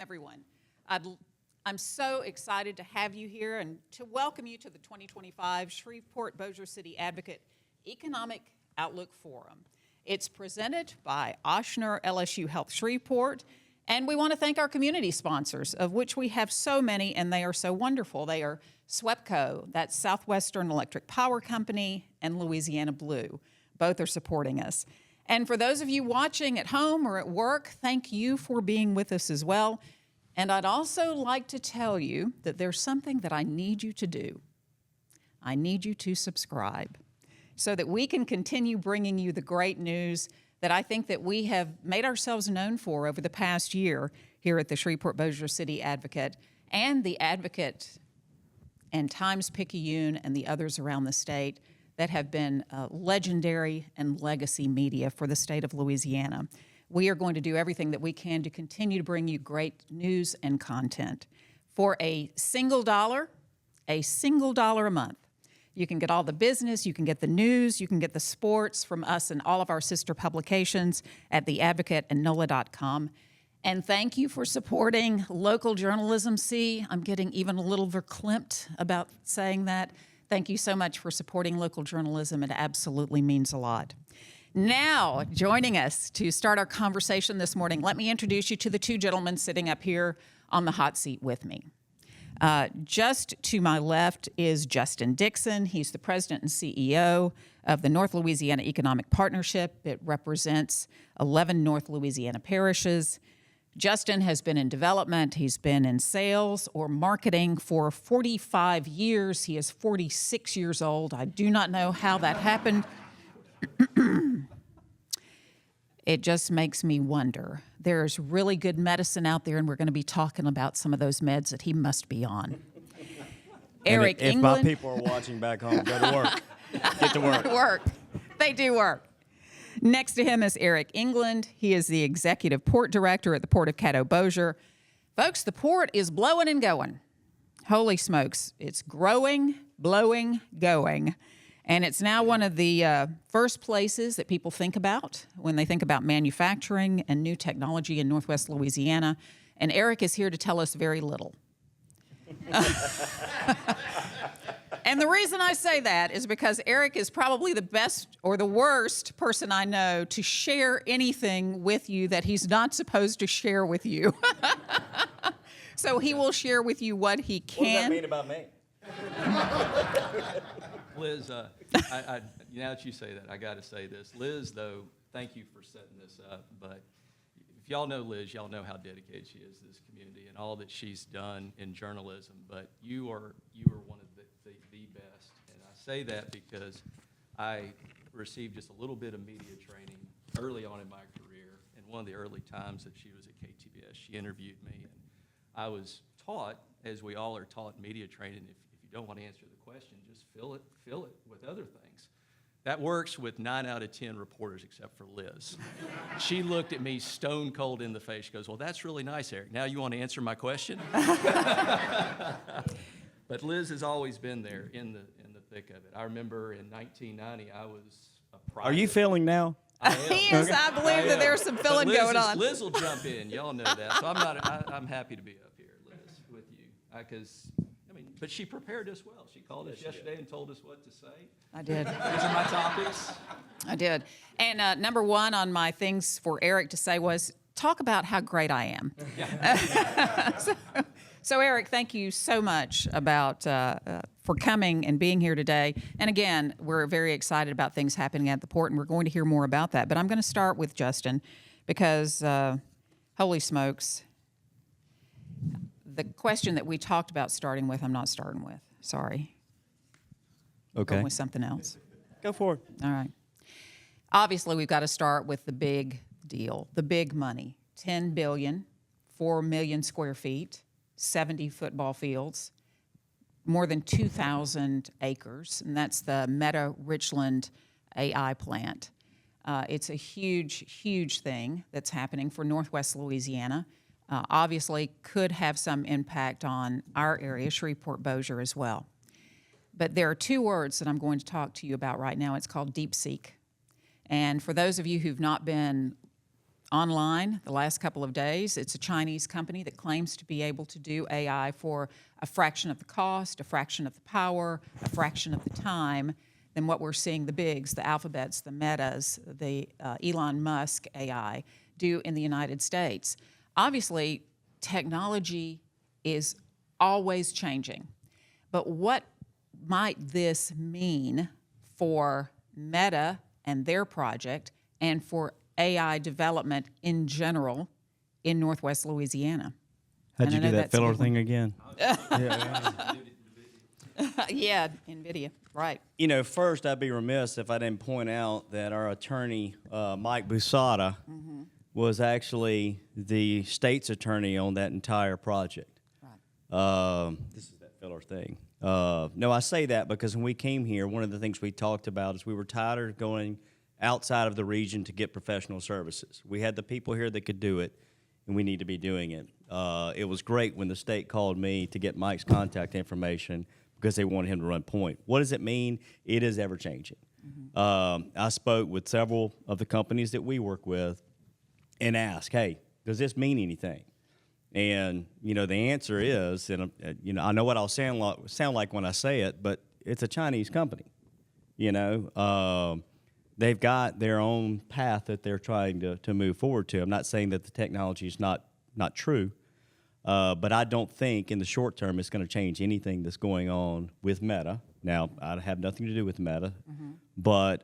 everyone. I'm so excited to have you here and to welcome you to the 2025 Shreveport-Bossier City Advocate Economic Outlook Forum. It's presented by Ochsner LSU Health Shreveport, and we want to thank our community sponsors, of which we have so many, and they are so wonderful. They are SWEPCO, that's Southwestern Electric Power Company, and Louisiana Blue. Both are supporting us. And for those of you watching at home or at work, thank you for being with us as well. And I'd also like to tell you that there's something that I need you to do. I need you to subscribe so that we can continue bringing you the great news that I think that we have made ourselves known for over the past year here at the Shreveport-Bossier City Advocate and the Advocate and Times-Picayune and the others around the state that have been legendary and legacy media for the state of Louisiana. We are going to do everything that we can to continue to bring you great news and content. For a single dollar a month, you can get all the business, you can get the news, you can get the sports from us and all of our sister publications at The Advocate and NOLA.com. And thank you for supporting local journalism. See, I'm getting even a little verklempt about saying that. Thank you so much for supporting local journalism. It absolutely means a lot. Now, joining us to start our conversation this morning, let me introduce you to the two gentlemen sitting up here on the hot seat with me. Just to my left is Justyn Dixon. He's the president and CEO of the North Louisiana Economic Partnership. It represents 11 North Louisiana parishes. Justyn has been in development. He's been in sales or marketing for 45 years. He is 46 years old. I do not know how that happened. It just makes me wonder. There's really good medicine out there, and we're going to be talking about some of those meds that he must be on. Eric if England. my people are watching back home, go to work. Get to work. Work. They do work. Next to him is Eric England. He is the executive port director at the Port of Caddo, Bossier. Folks, the port is blowing and going. Holy smokes. It's growing, blowing, going. And it's now one of the first places that people think about when they think about manufacturing and new technology in Northwest Louisiana. And Eric is here to tell us very little. And the reason I say that is because Eric is probably the best or the worst person I know to share anything with you that he's not supposed to share with you. So he will share with you what he can. What does that mean about me? Liz, now that you say that, I got to say this. Liz, though, thank you for setting this up. But if y'all know Liz, y'all know how dedicated she is to this community and all that she's done in journalism. But you are one of the best. And I say that because I received just a little bit of media training early on in my career. And one of the early times that she was at KTBS, she interviewed me. And I was taught, as we all are taught in media training, if you don't want to answer the question, just fill it with other things. That works with 9 out of 10 reporters except for Liz. She looked at me stone cold in the face. She goes, "Well, that's really nice, Eric. Now you want to answer my question?" But Liz has always been there in the thick of it. I remember in 1990, I was a private. Are you filling now? I am. He is. I believe that there's some filling going on. Liz will jump in. Y'all know that. So I'm happy to be up here, Liz, with you. But she prepared us well. She called us yesterday and told us what to say. I did. These are my topics. I did. And number one on my things for Eric to say was, talk about how great I am. Yeah. So Eric, thank you so much for coming and being here today. And again, we're very excited about things happening at the port, and we're going to hear more about that. But I'm going to start with Justyn because, holy smokes, the question that we talked about starting with, I'm not starting with. Sorry. Okay. Going with something else. Go for it. All right. Obviously, we've got to start with the big deal, the big money. $10 billion, 4 million square feet, 70 football fields, more than 2,000 acres, and that's the Meta Richland AI plant. It's a huge, huge thing that's happening for Northwest Louisiana. Obviously could have some impact on our area, Shreveport-Bossier as well. But there are two words that I'm going to talk to you about right now. It's called DeepSeek. And for those of you who've not been online the last couple of days. It's a Chinese company that claims to be able to do AI for a fraction of the cost, a fraction of the power, a fraction of the time than what we're seeing the bigs, the Alphabets, the Metas, the Elon Musk AI do in the United States. Obviously, technology is always changing. But what might this mean for Meta and their project and for AI development in general in Northwest Louisiana? How'd And you I know do that that's a filler good one. thing again? Yeah, NVIDIA, right. You know, first, I'd be remiss if I didn't point out that our attorney, Mike Busada, was actually the state's attorney on that entire project. Right. This is that filler thing. No, I say that because when we came here, one of the things we talked about is we were tired of going outside of the region to get professional services. We had the people here that could do it, and we need to be doing it. It was great when the state called me to get Mike's contact information because they wanted him to run point. What does it mean? It is ever-changing. I spoke with several of the companies that we work with and asked, hey, does this mean anything? And, you know, the answer is, and you know, I know what I'll sound like when I say it, but it's a Chinese company. You know, they've got their own path that they're trying to move forward to. I'm not saying that the technology is not true, but I don't think in the short term it's going to change anything that's going on with Meta. Now, I have nothing to do with Meta, but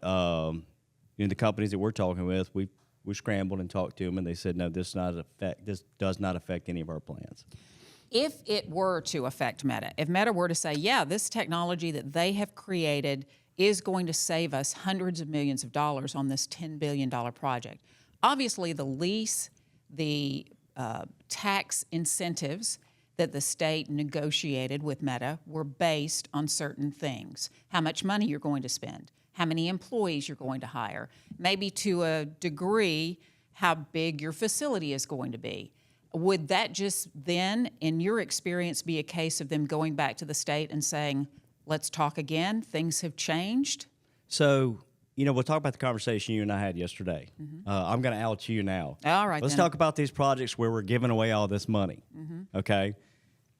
in the companies that we're talking with, we scrambled and talked to them, and they said, no, this does not affect any of our plans. If it were to affect Meta, if Meta were to say, yeah, this technology that they have created is going to save us hundreds of millions of dollars on this $10 billion project, obviously the lease, the tax incentives that the state negotiated with Meta were based on certain things. How much money you're going to spend, how many employees you're going to hire, maybe to a degree how big your facility is going to be. Would that just then, in your experience, be a case of them going back to the state and saying, let's talk again, things have changed? So, you know, we'll talk about the conversation you and I had yesterday. I'm going to out you now. All right, Let's then. talk about these projects where we're giving away all this money, okay?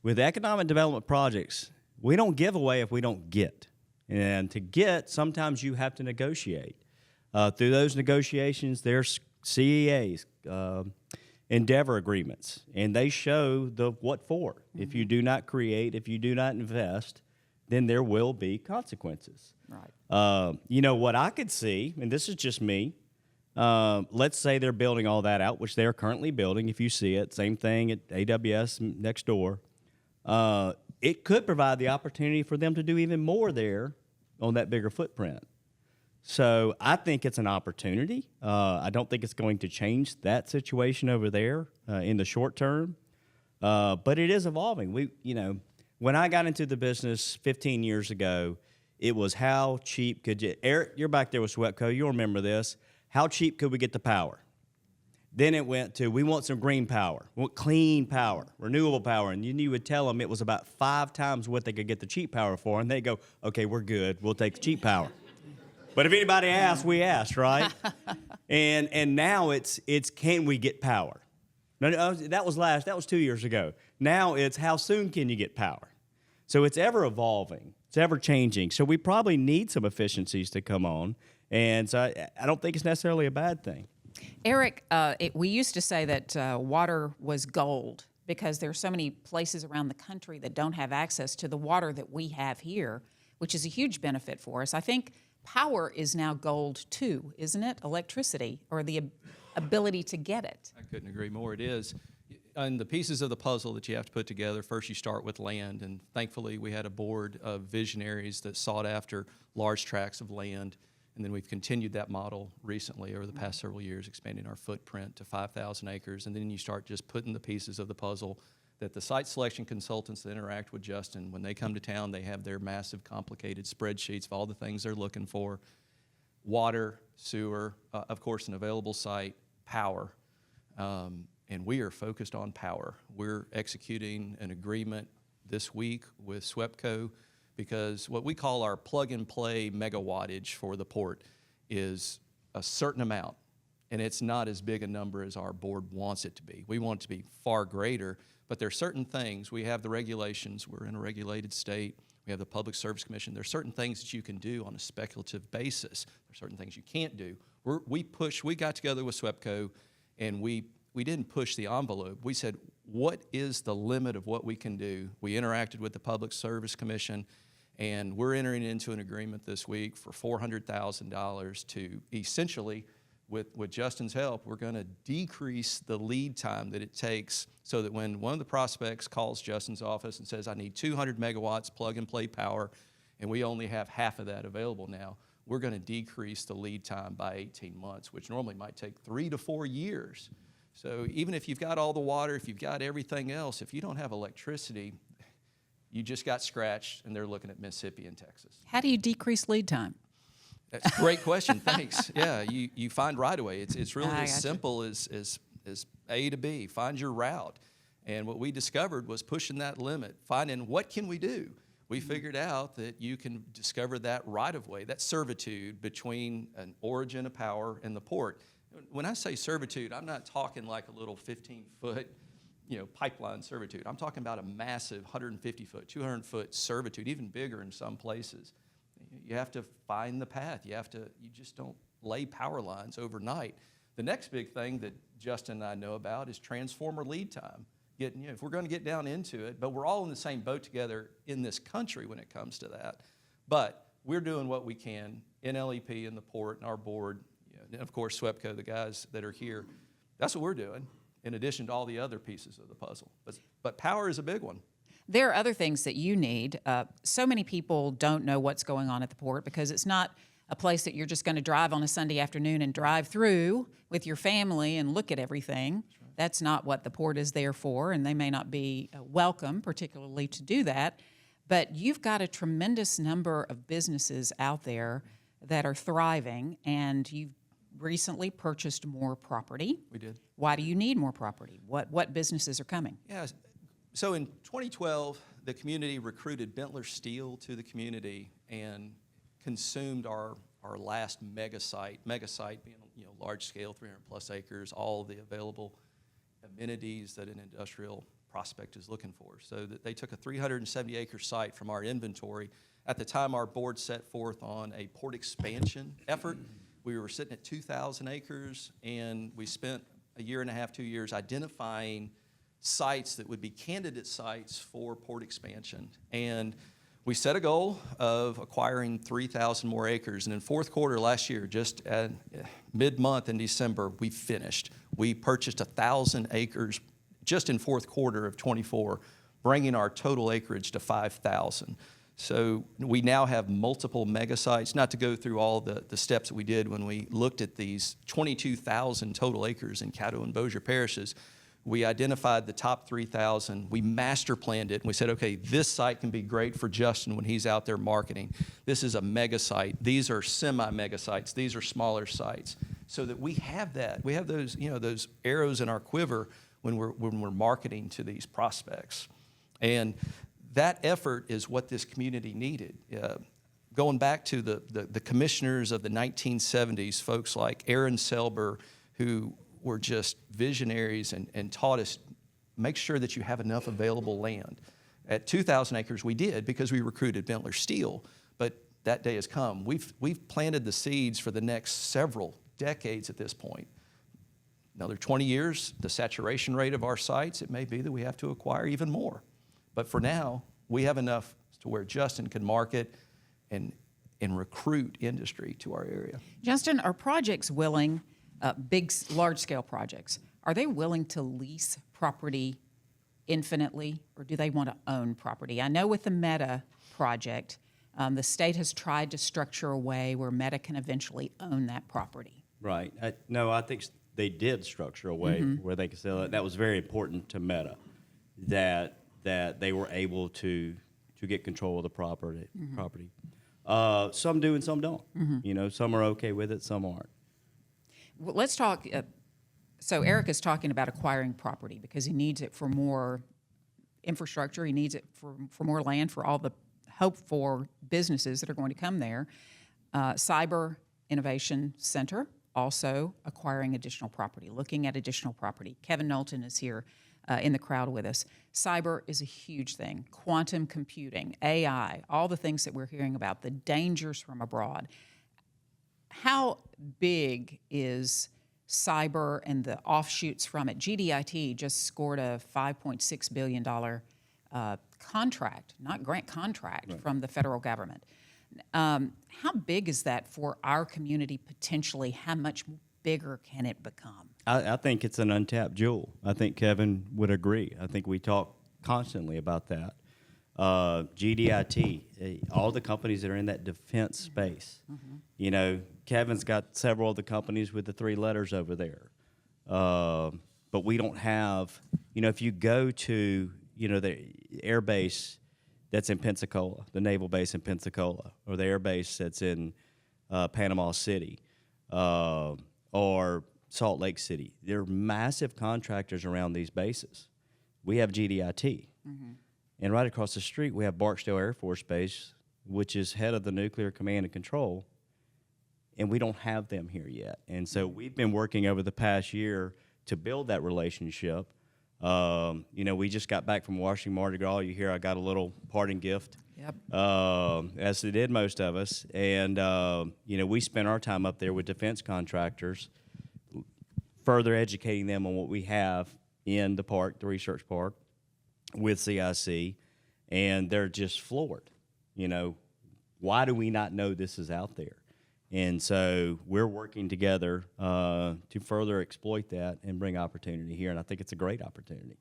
With economic development projects, we don't give away if we don't get. And to get, sometimes you have to negotiate. Through those negotiations, there's CEAs, endeavor agreements, and they show the what for. If you do not create, if you do not invest, then there will be consequences. Right. You know, what I could see, and this is just me, let's say they're building all that out, which they're currently building, if you see it, same thing at AWS next door. It could provide the opportunity for them to do even more there on that bigger footprint. So I think it's an opportunity. I don't think it's going to change that situation over there in the short term, but it is evolving. You know, when I got into the business 15 years ago, it was how cheap could you, Eric, you're back there with Swepco, you'll remember this, how cheap could we get the power? Then it went to, we want some green power, we want clean power, renewable power, and you would tell them it was about 5 times what they could get the cheap power for, and they go, okay, we're good, we'll take the cheap power. But if anybody asked, we asked, right? and now it's can we get power? No, that was 2 years ago. Now it's how soon can you get power? So it's ever evolving, it's ever changing. So we probably need some efficiencies to come on, and so I don't think it's necessarily a bad thing. Eric, we used to say that water was gold because there are so many places around the country that don't have access to the water that we have here, which is a huge benefit for us. I think power is now gold too, isn't it? Electricity, or the ability to get it. I couldn't agree more. It is. And the pieces of the puzzle that you have to put together, first you start with land, and thankfully we had a board of visionaries that sought after large tracts of land, and then we've continued that model recently over the past several years, expanding our footprint to 5,000 acres, and then you start just putting the pieces of the puzzle that the site selection consultants that interact with Justyn, when they come to town, they have their massive, complicated spreadsheets of all the things they're looking for: water, sewer, of course, an available site, power. And we are focused on power. We're executing an agreement this week with Swepco because what we call our plug-and-play megawattage for the port is a certain amount. and it's not as big a number as our board wants it to be. We want it to be far greater, but there are certain things. We have the regulations. We're in a regulated state. We have the Public Service Commission. There are certain things that you can do on a speculative basis. There are certain things you can't do. We got together with SWEPCO, and we didn't push the envelope. We said, what is the limit of what we can do? We interacted with the Public Service Commission, and we're entering into an agreement this week for $400,000 to essentially, with Justyn's help, we're going to decrease the lead time that it takes so that when one of the prospects calls Justyn's office and says, I need 200 megawatts plug-and-play power, and we only have half of that available now, we're going to decrease the lead time by 18 months, which normally might take 3 to 4 years. So even if you've got all the water, if you've got everything else, if you don't have electricity, you just got scratched, and they're looking at Mississippi and Texas. How do you decrease lead time? That's a great question. Thanks. Yeah, you find right away. It's really as simple as A to B. Find your route. And what we discovered was pushing that limit, finding what can we do. We figured out that you can discover that right-of-way, that servitude between an origin of power and the port. When I say servitude, I'm not talking like a little 15-foot, pipeline servitude. I'm talking about a massive 150-foot, 200-foot servitude, even bigger in some places. You have to find the path. You just don't lay power lines overnight. The next big thing that Justyn and I know about is transformer lead time. If we're going to get down into it, but we're all in the same boat together in this country when it comes to that. But we're doing what we can in LEP, in the port, and our board, and of course SWEPCO, the guys that are here. That's what we're doing, in addition to all the other pieces of the puzzle. But power is a big one. There are other things that you need. So many people don't know what's going on at the port because it's not a place that you're just going to drive on a Sunday afternoon and drive through with your family and look at everything. That's not what the port is there for, and they may not be welcome, particularly to do that. But you've got a tremendous number of businesses out there that are thriving, and you've recently purchased more property. We did. Why do you need more property? What businesses are coming? Yeah. So in 2012, the community recruited Bentler Steel to the community and consumed our last mega site being large scale, 300 plus acres, all the available amenities that an industrial prospect is looking for. So that they took a 370 acre site from our inventory. At the time our board set forth on a port expansion effort, we were sitting at 2,000 acres, and we spent a year and a half, 2 years identifying sites that would be candidate sites for port expansion. And we set a goal of acquiring 3,000 more acres. And in fourth quarter last year, just at mid-month in December, we finished. We purchased 1,000 acres just in fourth quarter of 24, bringing our total acreage to 5,000. So we now have multiple mega sites. Not to go through all the steps that we did when we looked at these 22,000 total acres in Caddo and Bossier parishes. We identified the top 3,000. We master planned it, and we said, okay, this site can be great for Justyn when he's out there marketing. This is a mega site. These are semi-mega sites. These are smaller sites. So that we have that. We have those, those arrows in our quiver when we're marketing to these prospects. And that effort is what this community needed. Going back to the commissioners of the 1970s, folks like Aaron Selber, who were just visionaries and taught us, make sure that you have enough available land. At 2,000 acres, we did because we recruited Bentler Steel, but that day has come. We've planted the seeds for the next several decades at this point. Another 20 years, the saturation rate of our sites, it may be that we have to acquire even more. But for now, we have enough to where Justyn can market and recruit industry to our area. Justyn, are projects willing, large-scale projects, are they willing to lease property infinitely, or do they want to own property? I know with the Meta project, the state has tried to structure a way where Meta can eventually own that property. Right. I think they did structure a way where they could sell it. That was very important to Meta, that they were able to get control of the property. Some do and some don't. Some are okay with it, some aren't. Well, let's talk. So Eric is talking about acquiring property because he needs it for more infrastructure. He needs it for more land for all the hope-for businesses that are going to come there. Cyber Innovation Center also acquiring additional property, looking at additional property. Kevin Knowlton is here in the crowd with us. Cyber is a huge thing. Quantum computing, AI, all the things that we're hearing about, the dangers from abroad. How big is cyber and the offshoots from it? GDIT just scored a $5.6 billion contract, not grant, contract from the federal government. How big is that for our community potentially? How much bigger can it become? I think it's an untapped jewel. I think Kevin would agree. I think we talk constantly about that. GDIT, all the companies that are in that defense space. You know, Kevin's got several of the companies with the 3 letters over there. But we don't have, you know, if you go to, you know, the air base that's in Pensacola, the naval base in Pensacola, or the air base that's in Panama City, or Salt Lake City. They're massive contractors around these bases. We have GDIT. And right across the street, we have Barksdale Air Force Base, which is head of the Nuclear Command and Control, and we don't have them here yet. And so we've been working over the past year to build that relationship. You know, we just got back from Washington Mardi Gras. You hear I got a little parting gift, as they did most of us. And, you know, we spent our time up there with defense contractors, further educating them on what we have in the park, the research park, with CIC, and they're just floored. You know, why do we not know this is out there? And so we're working together to further exploit that and bring opportunity here, and I think it's a great opportunity.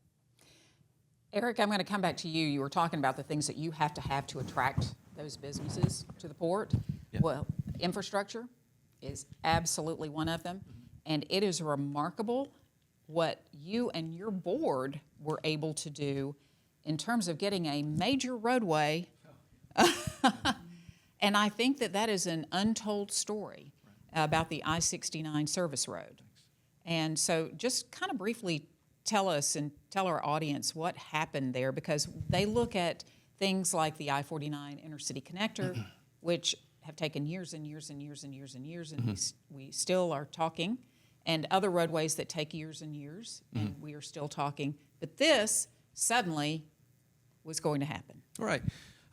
Eric, I'm going to come back to you. You were talking about the things that you have to attract those businesses to the port. Yeah. Well, infrastructure is absolutely one of them, and it is remarkable what you and your board were able to do in terms of getting a major roadway. And I think that is an untold story about the I-69 service road. And so just kind of briefly tell us and tell our audience what happened there, because they look at things like the I-49 intercity connector, which have taken years and years and years and years and years, and we still are talking, and other roadways that take years and years, and we are still talking. But this suddenly was going to happen. Right.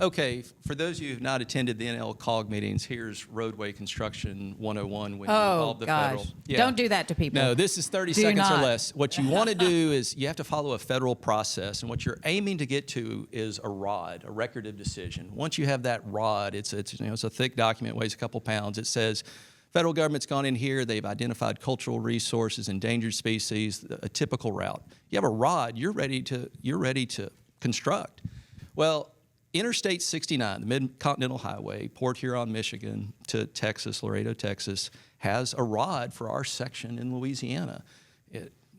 Okay, for those of you who have not attended the NLCOG meetings, here's roadway construction 101 when you involve the federal. Yeah. Don't do that to people. No, this is 30 seconds or less. What you want to do is you have to follow a federal process, and what you're aiming to get to is a ROD, a record of decision. Once you have that ROD, it's a thick document, weighs a couple pounds. It says federal government's gone in here, they've identified cultural resources, endangered species, a typical route. You have a ROD, you're ready to construct. Well, Interstate 69, the Mid-Continental Highway, Port Huron, Michigan to Texas, Laredo, Texas, has a ROD for our section in Louisiana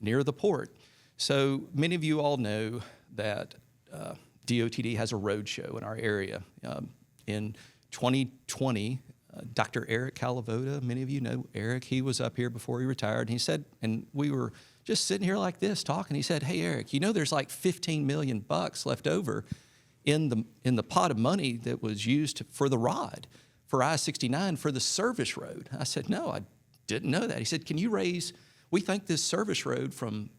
near the port. So many of you all know that DOTD has a road show in our area. In 2020, Dr. Eric Calavoda, many of you know Eric, he was up here before he retired, and he said, and we were just sitting here like this talking, he said, hey Eric, you know there's like $15 million left over in the pot of money that was used for the ROD, for I-69, for the service road. I said, no, I didn't know that. He said, we think this service road from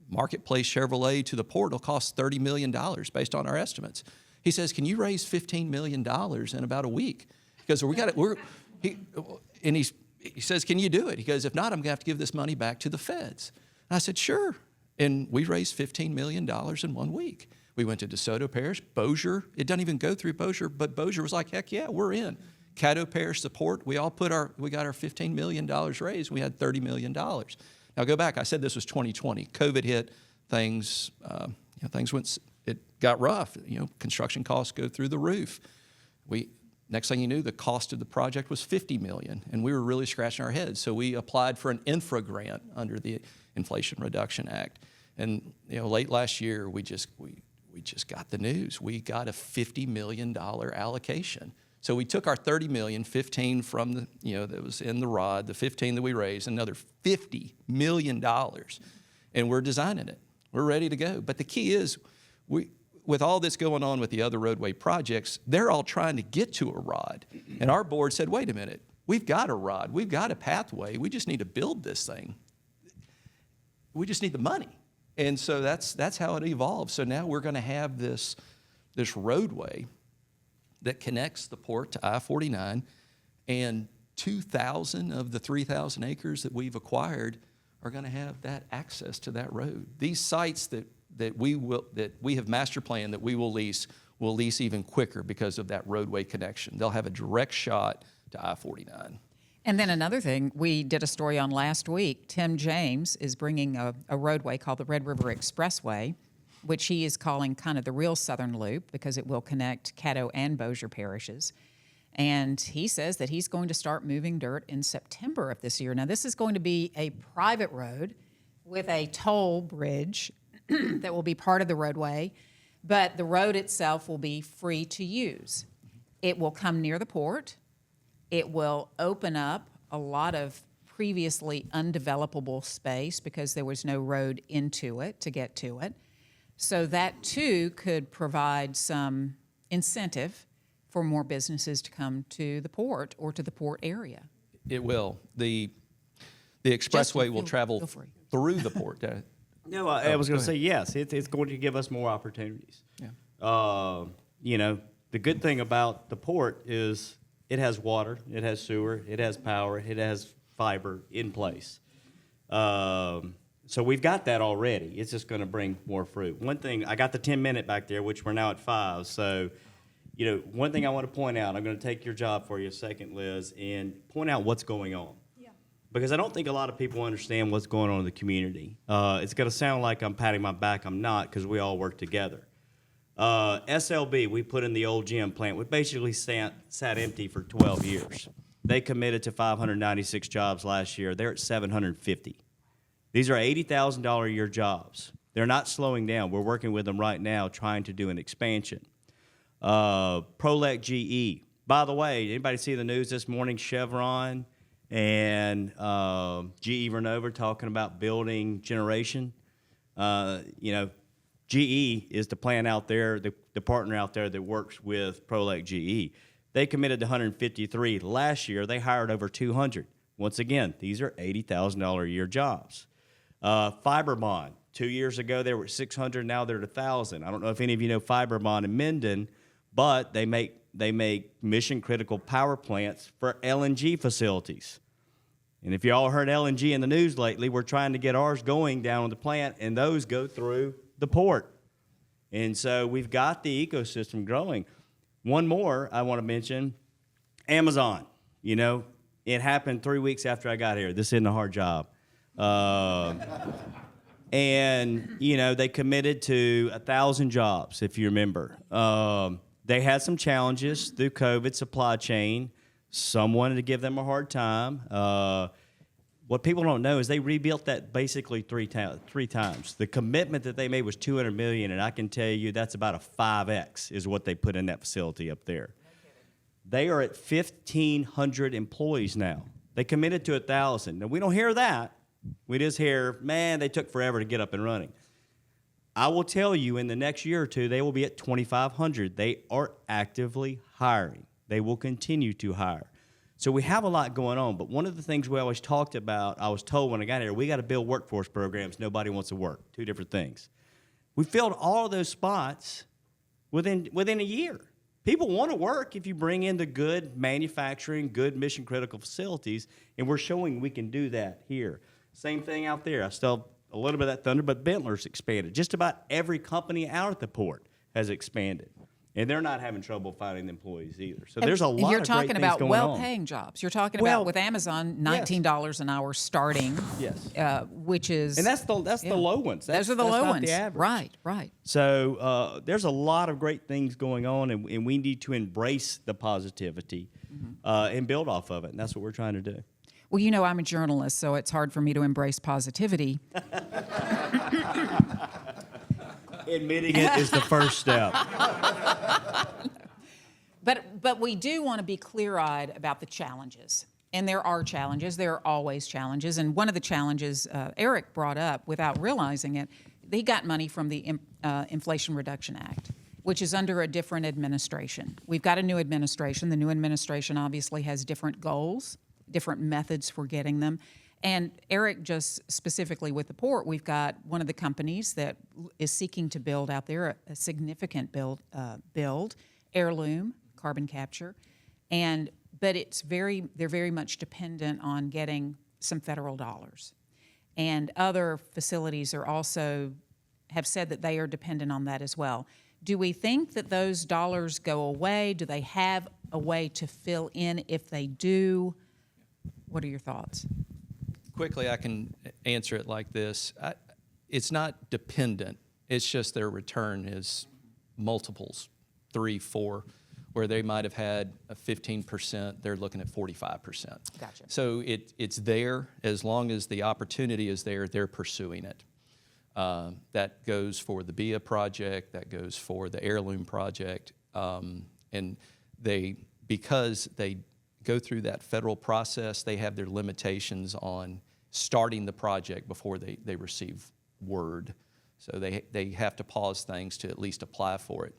Marketplace Chevrolet to the port will cost $30 million based on our estimates. He says, can you raise $15 million in about a week? Because he says, can you do it? He goes, if not, I'm gonna have to give this money back to the feds. And I said, sure. And we raised $15 million in 1 week. We went to DeSoto Parish, Bossier. It doesn't even go through Bossier, but Bossier was like, heck yeah, we're in. Caddo Parish support. We got our $15 million raised. We had $30 million. Now go back. I said this was 2020. COVID hit. Things it got rough. Construction costs go through the roof. Next thing you knew, the cost of the project was $50 million, and we were really scratching our heads. So we applied for an infra grant under the Inflation Reduction Act. And late last year, we just got the news. We got a $50 million allocation. So we took our $30 million, 15 from that was in the ROD, the 15 that we raised, another $50 million, and we're designing it. We're ready to go. But the key is, with all this going on with the other roadway projects, they're all trying to get to a ROD. And our board said, wait a minute, We've got a rod. We've got a pathway. We just need to build this thing. We just need the money. And so that's how it evolved. So now we're going to have this roadway that connects the port to I-49, and 2,000 of the 3,000 acres that we've acquired are going to have that access to that road. These sites that we have master planned that we will lease even quicker because of that roadway connection. They'll have a direct shot to I-49. And then another thing, we did a story on last week. Tim James is bringing a roadway called the Red River Expressway, which he is calling kind of the real Southern Loop because it will connect Caddo and Bossier parishes. And he says that he's going to start moving dirt in September of this year. Now, this is going to be a private road with a toll bridge that will be part of the roadway, but the road itself will be free to use. It will come near the port. It will open up a lot of previously undevelopable space because there was no road into it to get to it. So that, too, could provide some incentive for more businesses to come to the port or to the port area. It will. The expressway will travel feel free. through the port. No, I was going to say yes. It's going to give us more opportunities. Yeah. The good thing about the port is it has water, it has sewer, it has power, it has fiber in place. So we've got that already. It's just going to bring more fruit. One thing, I got the 10-minute back there, which we're now at 5. So, one thing I want to point out, I'm going to take your job for you a second, Liz, and point out what's going on. Yeah. Because I don't think a lot of people understand what's going on in the community. It's going to sound like I'm patting my back. I'm not, because we all work together. SLB, we put in the old gym plant. We basically sat empty for 12 years. They committed to 596 jobs last year. They're at 750. These are $80,000 a year jobs. They're not slowing down. We're working with them right now trying to do an expansion. Prolec GE. By the way, anybody see the news this morning? Chevron and GE Vernova talking about building generation. GE is the plant out there, the partner out there that works with Prolec GE. They committed to 153. Last year, they hired over 200. Once again, these are $80,000 a year jobs. Fiberbond, 2 years ago, they were at 600. Now they're at 1,000. I don't know if any of you know Fiberbond in Minden, but they make mission-critical power plants for LNG facilities. And if you all heard LNG in the news lately, we're trying to get ours going down on the plant, and those go through the port. And so we've got the ecosystem growing. One more I want to mention, Amazon. It happened 3 weeks after I got here. This isn't a hard job. And, they committed to 1,000 jobs, if you remember. They had some challenges through COVID, supply chain. Some wanted to give them a hard time. What people don't know is they rebuilt that basically three times. The commitment that they made was $200 million, and I can tell you that's about a 5X is what they put in that facility up there. They are at 1,500 employees now. They committed to 1,000. Now, we don't hear that. We just hear, man, they took forever to get up and running. I will tell you in the next year or two, they will be at 2,500. They are actively hiring. They will continue to hire. So we have a lot going on, but one of the things we always talked about, I was told when I got here, we got to build workforce programs. Nobody wants to work. Two different things. We filled all of those spots within a year. People want to work if you bring in the good manufacturing, good mission-critical facilities, and we're showing we can do that here. Same thing out there. I still a little bit of that thunder, but Bentler's expanded. Just about every company out at the port has expanded. And they're not having trouble finding employees either. So there's a lot of great things going on. You're talking about well-paying jobs. You're talking about with Amazon, $19 an hour starting. Yes. Which is, and that's the low ones. Those are the low ones. The average. Right. So there's a lot of great things going on, and we need to embrace the positivity and build off of it. And that's what we're trying to do. Well, I'm a journalist, so it's hard for me to embrace positivity. Admitting it is the first step. But we do want to be clear-eyed about the challenges. And there are challenges. There are always challenges. And one of the challenges Eric brought up, without realizing it, he got money from the Inflation Reduction Act. which is under a different administration. We've got a new administration. The new administration obviously has different goals, different methods for getting them. And Eric, just specifically with the port, we've got one of the companies that is seeking to build out there a significant build, heirloom carbon capture, but they're very much dependent on getting some federal dollars. And other facilities are also have said that they are dependent on that as well. Do we think that those dollars go away? Do they have a way to fill in if they do? What are your thoughts? Quickly, I can answer it like this. It's not dependent. It's just their return is multiples, 3, 4, where they might have had a 15%, they're looking at 45%. Gotcha. So it's there. As long as the opportunity is there, they're pursuing it. That goes for the BIA project, that goes for the heirloom project, and because they go through that federal process, they have their limitations on starting the project before they receive word. So they have to pause things to at least apply for it.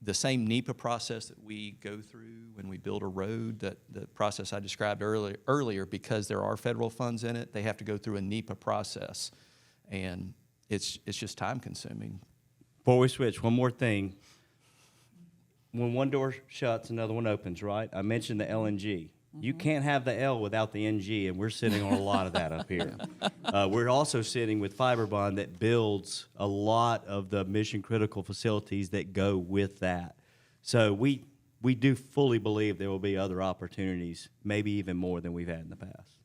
The same NEPA process that we go through when we build a road, the process I described earlier, because there are federal funds in it, they have to go through a NEPA process. And it's just time consuming. Before we switch, one more thing. When one door shuts, another one opens, right? I mentioned the LNG. You can't have the L without the NG, and we're sitting on a lot of that up here. We're also sitting with Fiberbond that builds a lot of the mission-critical facilities that go with that. So we do fully believe there will be other opportunities, maybe even more than we've had in the past.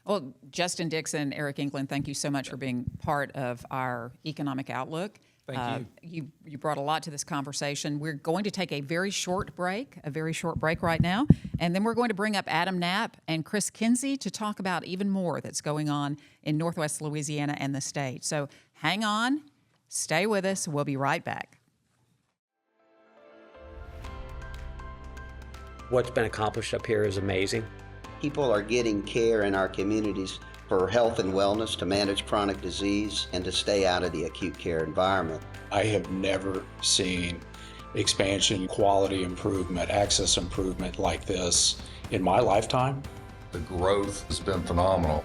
Well, Justyn Dixon, Eric England, thank you so much for being part of our economic outlook. Thank you. You brought a lot to this conversation. We're going to take a very short break right now, and then we're going to bring up Adam Knapp and Chris Kinsey to talk about even more that's going on in Northwest Louisiana and the state. So hang on, stay with us. We'll be right back. What's been accomplished up here is amazing. People are getting care in our communities for health and wellness, to manage chronic disease, and to stay out of the acute care environment. I have never seen expansion, quality improvement, access improvement like this in my lifetime. The growth has been phenomenal.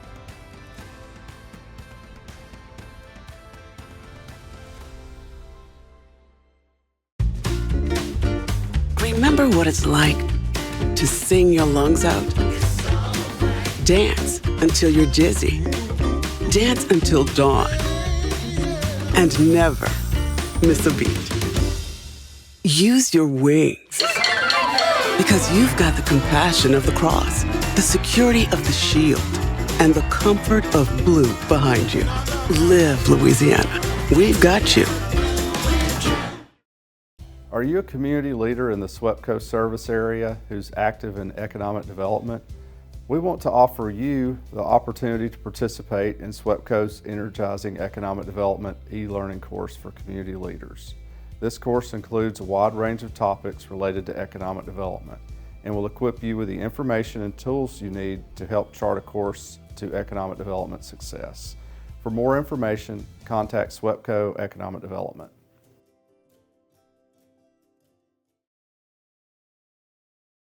Remember what it's like to sing your lungs out? Dance until you're dizzy. Dance until dawn. And never miss a beat. Use your wings. Because you've got the compassion of the cross, the security of the shield, and the comfort of blue behind you. Live Louisiana. We've got you. Are you a community leader in the SWEPCO service area who's active in economic development? We want to offer you the opportunity to participate in SWEPCO's Energizing Economic Development e-learning course for community leaders. This course includes a wide range of topics related to economic development and will equip you with the information and tools you need to help chart a course to economic development success. For more information, contact SWEPCO Economic Development.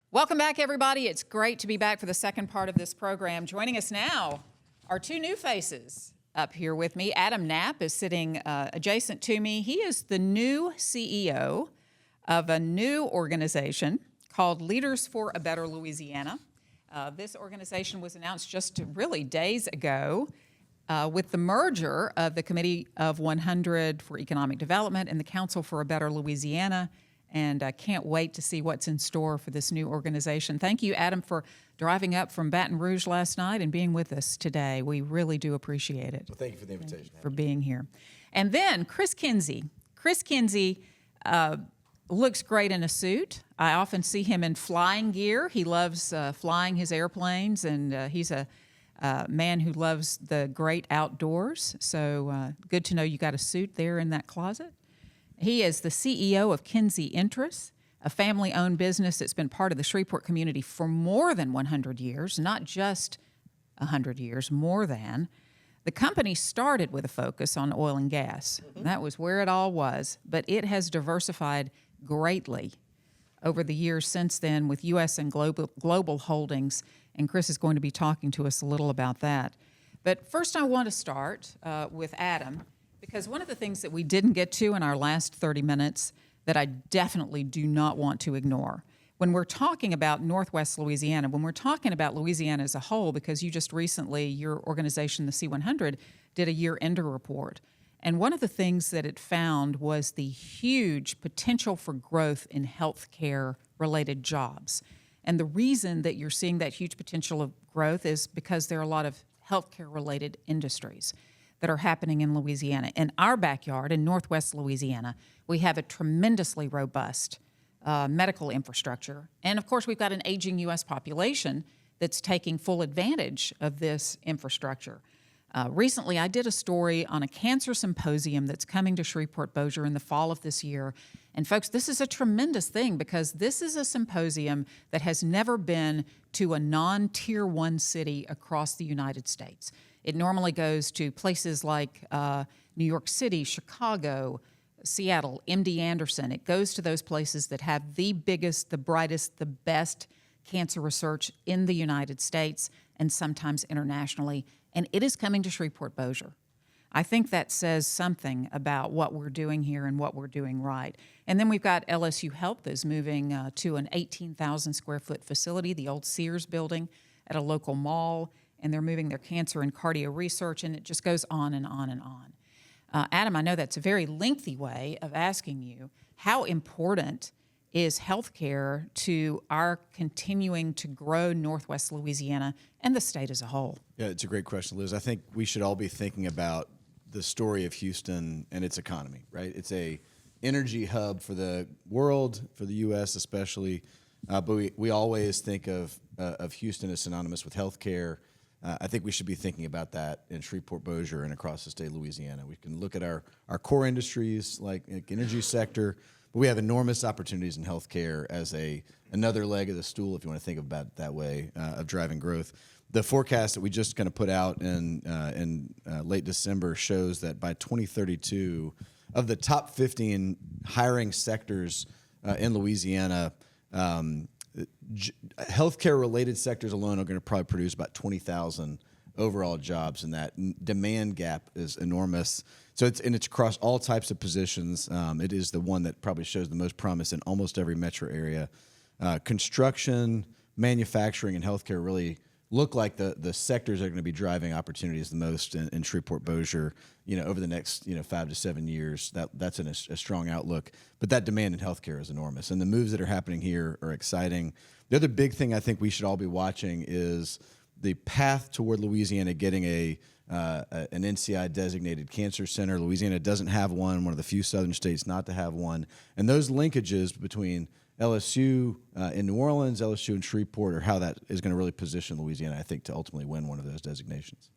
Welcome back, everybody. It's great to be back for the second part of this program. Joining us now are two new faces up here with me. Adam Knapp is sitting adjacent to me. He is the new CEO of a new organization called Leaders for a Better Louisiana. This organization was announced just really days ago with the merger of the Committee of 100 for Economic Development and the Council for a Better Louisiana. And I can't wait to see what's in store for this new organization. Thank you, Adam, for driving up from Baton Rouge last night and being with us today. We really do appreciate it. Well, thank you for the invitation. For being here. And then Chris Kinsey. Chris Kinsey looks great in a suit. I often see him in flying gear. He loves flying his airplanes, and he's a man who loves the great outdoors. So good to know you got a suit there in that closet. He is the CEO of Kinsey Interests, a family-owned business that's been part of the Shreveport community for more than 100 years, not just 100 years, more than. The company started with a focus on oil and gas. That was where it all was, but it has diversified greatly over the years since then with U.S. and global holdings, and Chris is going to be talking to us a little about that. But first I want to start with Adam, because one of the things that we didn't get to in our last 30 minutes that I definitely do not want to ignore, when we're talking about Northwest Louisiana, when we're talking about Louisiana as a whole, because you just recently, your organization, the C100, did a year-ender report. And one of the things that it found was the huge potential for growth in healthcare-related jobs. And the reason that you're seeing that huge potential of growth is because there are a lot of healthcare-related industries that are happening in Louisiana. In our backyard, in Northwest Louisiana, we have a tremendously robust medical infrastructure. And of course, we've got an aging U.S. population that's taking full advantage of this infrastructure. Recently, I did a story on a cancer symposium that's coming to Shreveport-Bossier in the fall of this year. And folks, this is a tremendous thing because this is a symposium that has never been to a non-tier 1 city across the United States. It normally goes to places like New York City, Chicago, Seattle, MD Anderson. It goes to those places that have the biggest, the brightest, the best cancer research in the United States and sometimes internationally. And it is coming to Shreveport-Bossier. I think that says something about what we're doing here and what we're doing right. And then we've got LSU Health is moving to an 18,000 square foot facility, the old Sears building at a local mall, and they're moving their cancer and cardio research, and it just goes on and on and on. Adam, I know that's a very lengthy way of asking you how important is healthcare to our continuing to grow Northwest Louisiana and the state as a whole? Yeah, it's a great question, Liz. I think we should all be thinking about the story of Houston and its economy, right? It's a energy hub for the world, for the U.S. especially, but we always think of Houston as synonymous with healthcare. I think we should be thinking about that in Shreveport-Bossier and across the state of Louisiana. We can look at our core industries like energy sector, but we have enormous opportunities in healthcare as another leg of the stool, if you want to think about it that way, of driving growth. The forecast that we just kind of put out in late December shows that by 2032, of the top 15 hiring sectors in Louisiana, healthcare-related sectors alone are going to probably produce about 20,000 overall jobs, and that demand gap is enormous. So it's across all types of positions. It is the one that probably shows the most promise in almost every metro area. Construction, manufacturing, and healthcare really look like the sectors that are going to be driving opportunities the most in Shreveport-Bossier, over the next 5 to 7 years. That's a strong outlook. But that demand in healthcare is enormous, and the moves that are happening here are exciting. The other big thing I think we should all be watching is the path toward Louisiana getting an NCI designated cancer center. Louisiana doesn't have one of the few southern states not to have one, and those linkages between LSU in New Orleans, LSU in Shreveport, or how that is going to really position Louisiana, I think, to ultimately win one of those designations.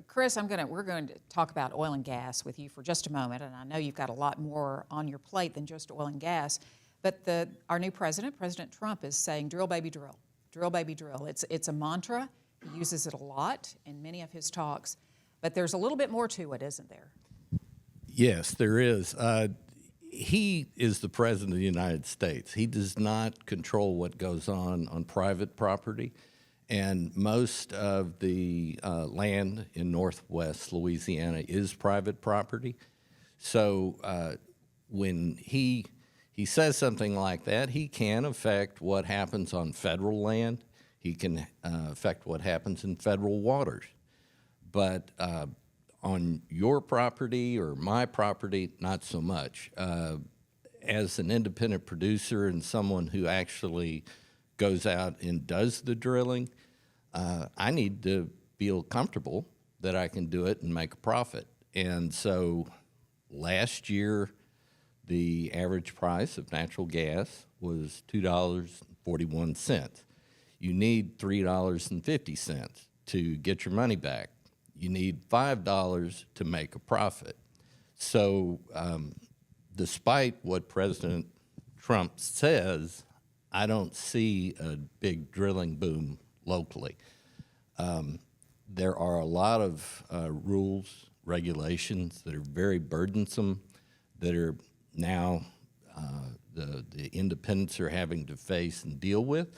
Chris, we're going to talk about oil and gas with you for just a moment, and I know you've got a lot more on your plate than just oil and gas. But our new president, President Trump, is saying drill, baby, drill. Drill, baby, drill. It's a mantra. He uses it a lot in many of his talks. But there's a little bit more to it, isn't there? Yes, there is. He is the president of the United States. He does not control what goes on private property. And most of the land in Northwest Louisiana is private property. So when he says something like that, he can affect what happens on federal land. He can affect what happens in federal waters. But on your property or my property, not so much. As an independent producer and someone who actually goes out and does the drilling, I need to feel comfortable that I can do it and make a profit. And so last year, the average price of natural gas was $2.41. You need $3.50 to get your money back. You need $5 to make a profit. So despite what President Trump says, I don't see a big drilling boom locally. there are a lot of rules, regulations that are very burdensome that are now the independents are having to face and deal with.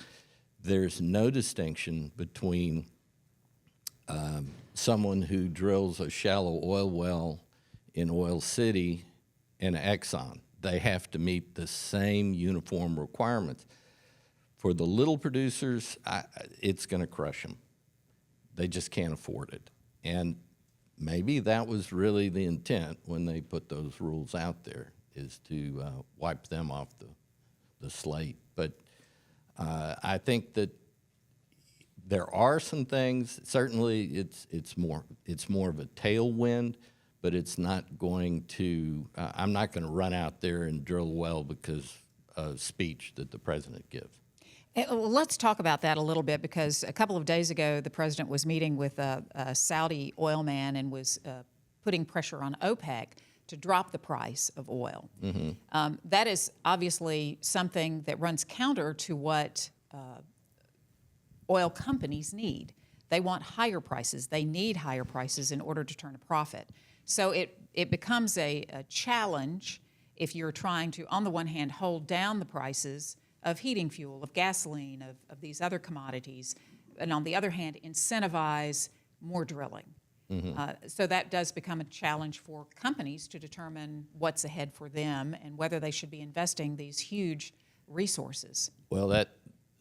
There's no distinction between someone who drills a shallow oil well in Oil City and Exxon. They have to meet the same uniform requirements. For the little producers, it's going to crush them. They just can't afford it. And maybe that was really the intent when they put those rules out there, is to wipe them off the slate. But I think that there are some things. Certainly, it's more of a tailwind, but it's not going to. I'm not going to run out there and drill a well because of a speech that the president gives. Well, let's talk about that a little bit, because a couple of days ago, the president was meeting with a Saudi oil man and was putting pressure on OPEC to drop the price of oil. Mm-hmm. That is obviously something that runs counter to what oil companies need. They want higher prices. They need higher prices in order to turn a profit. So it becomes a challenge if you're trying to, on the one hand, hold down the prices of heating fuel, of gasoline, of these other commodities, and on the other hand, incentivize more drilling. Mm-hmm. So that does become a challenge for companies to determine what's ahead for them and whether they should be investing these huge resources. Well, that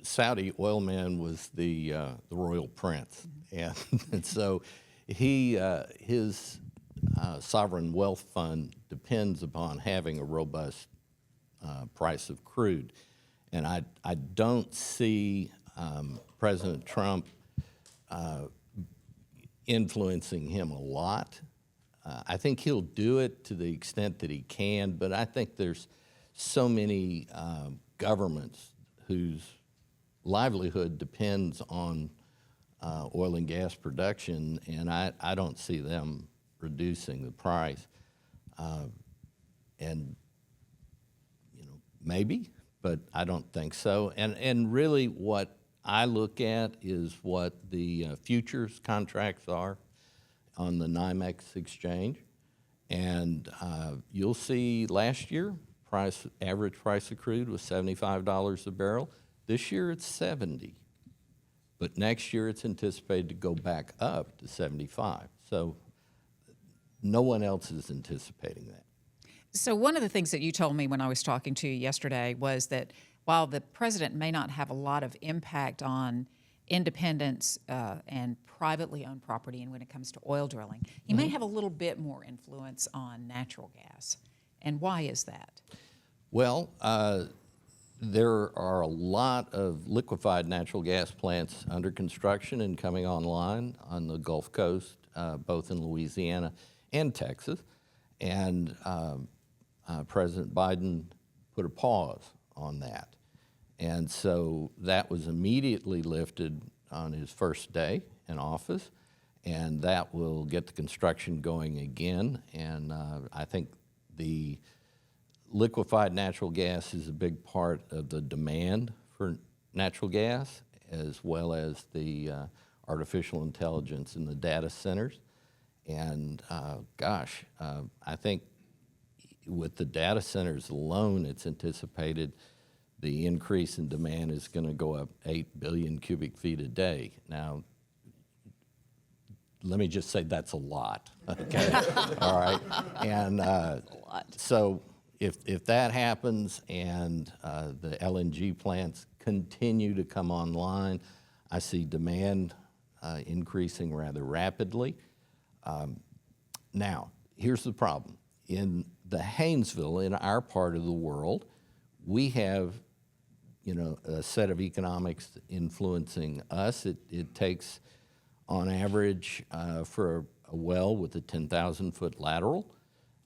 Saudi oil man was the royal prince, mm-hmm. and so his sovereign wealth fund depends upon having a robust price of crude. And I don't see President Trump influencing him a lot. I think he'll do it to the extent that he can, but I think there's so many governments whose livelihood depends on oil and gas production, and I don't see them reducing the price. And, maybe, but I don't think so. And really what I look at is what the futures contracts are on the NYMEX exchange. And you'll see last year, average price of crude was $75 a barrel. This year it's $70. But next year it's anticipated to go back up to $75. So no one else is anticipating that. So one of the things that you told me when I was talking to you yesterday was that while the president may not have a lot of impact on independents and privately owned property, and when it comes to oil drilling, he may have a little bit more influence on natural gas. And why is that? Well, there are a lot of liquefied natural gas plants under construction and coming online on the Gulf Coast, both in Louisiana and Texas. And President Biden put a pause on that. And so that was immediately lifted on his first day in office, and that will get the construction going again. And I think the liquefied natural gas is a big part of the demand for natural gas, as well as the artificial intelligence in the data centers. And I think with the data centers alone, it's anticipated the increase in demand is going to go up 8 billion cubic feet a day. Now, let me just say that's a lot, okay? All right? And so if that happens and the LNG plants continue to come online, I see demand increasing rather rapidly. Now, here's the problem. In the Haynesville, in our part of the world, we have, a set of economics influencing us. It takes, on average, for a well with a 10,000-foot lateral,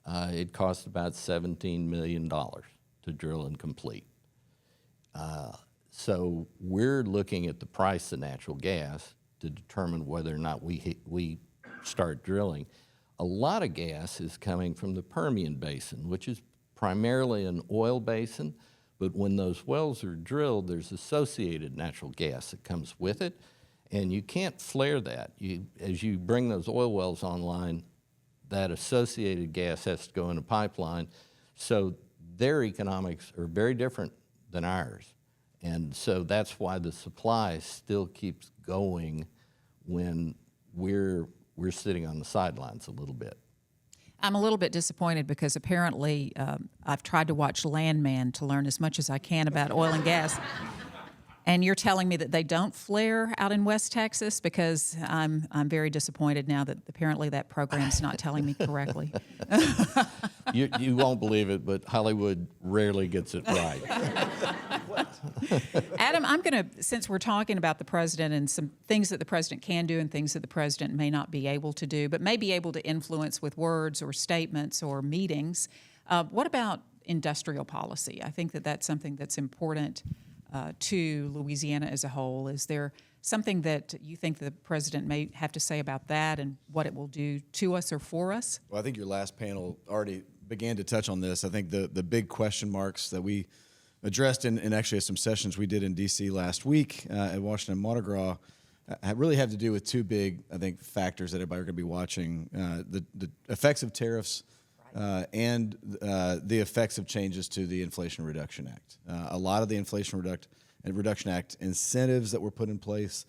it costs about $17 million to drill and complete. So we're looking at the price of natural gas to determine whether or not we start drilling. A lot of gas is coming from the Permian Basin, which is primarily an oil basin, but when those wells are drilled, there's associated natural gas that comes with it, And you can't flare that. As you bring those oil wells online, that associated gas has to go in a pipeline. So their economics are very different than ours. And so that's why the supply still keeps going when we're sitting on the sidelines a little bit. I'm a little bit disappointed because apparently I've tried to watch Landman to learn as much as I can about oil and gas. And you're telling me that they don't flare out in West Texas, because I'm very disappointed now that apparently that program's not telling me correctly. You won't believe it, but Hollywood rarely gets it right. Adam, I'm going to, since we're talking about the president and some things that the president can do and things that the president may not be able to do, but may be able to influence with words or statements or meetings, what about industrial policy? I think that that's something that's important to Louisiana as a whole. Is there something that you think the president may have to say about that and what it will do to us or for us? Well, I think your last panel already began to touch on this. I think the big question marks that we addressed in actually some sessions we did in D.C. last week at Washington Mardi Gras really have to do with two big, I think, factors that everybody are going to be watching. The effects of tariffs and the effects of changes to the Inflation Reduction Act. A lot of the Inflation Reduction Act incentives that were put in place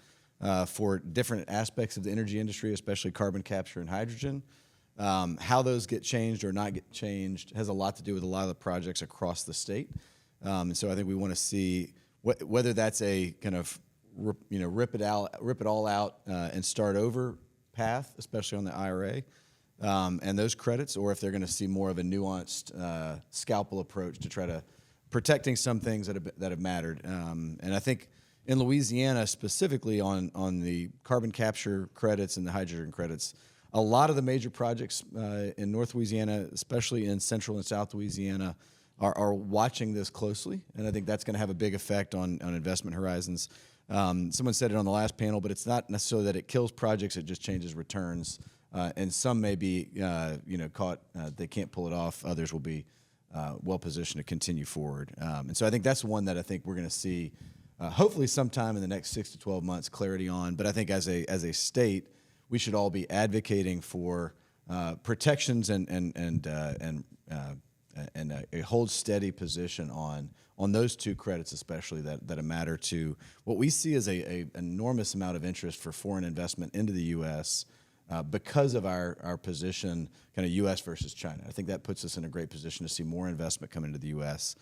for different aspects of the energy industry, especially carbon capture and hydrogen, how those get changed or not get changed has a lot to do with a lot of the projects across the state. And so I think we want to see whether that's a kind of rip it all out and start over path, especially on the IRA. And those credits, or if they're going to see more of a nuanced scalpel approach to try to protecting some things that have mattered. And I think in Louisiana, specifically on the carbon capture credits and the hydrogen credits, a lot of the major projects in North Louisiana, especially in Central and South Louisiana, are watching this closely, and I think that's going to have a big effect on investment horizons. Someone said it on the last panel, but it's not necessarily that it kills projects; it just changes returns. And some may be, caught. They can't pull it off. Others will be well positioned to continue forward. And so I think that's one that I think we're going to see, hopefully sometime in the next 6 to 12 months, clarity on. But I think as a state, we should all be advocating for protections and a hold steady position on those two credits, especially that matter to what we see as a enormous amount of interest for foreign investment into the U.S. Because of our position, kind of U.S. versus China. I think that puts us in a great position to see more investment come into the U.S.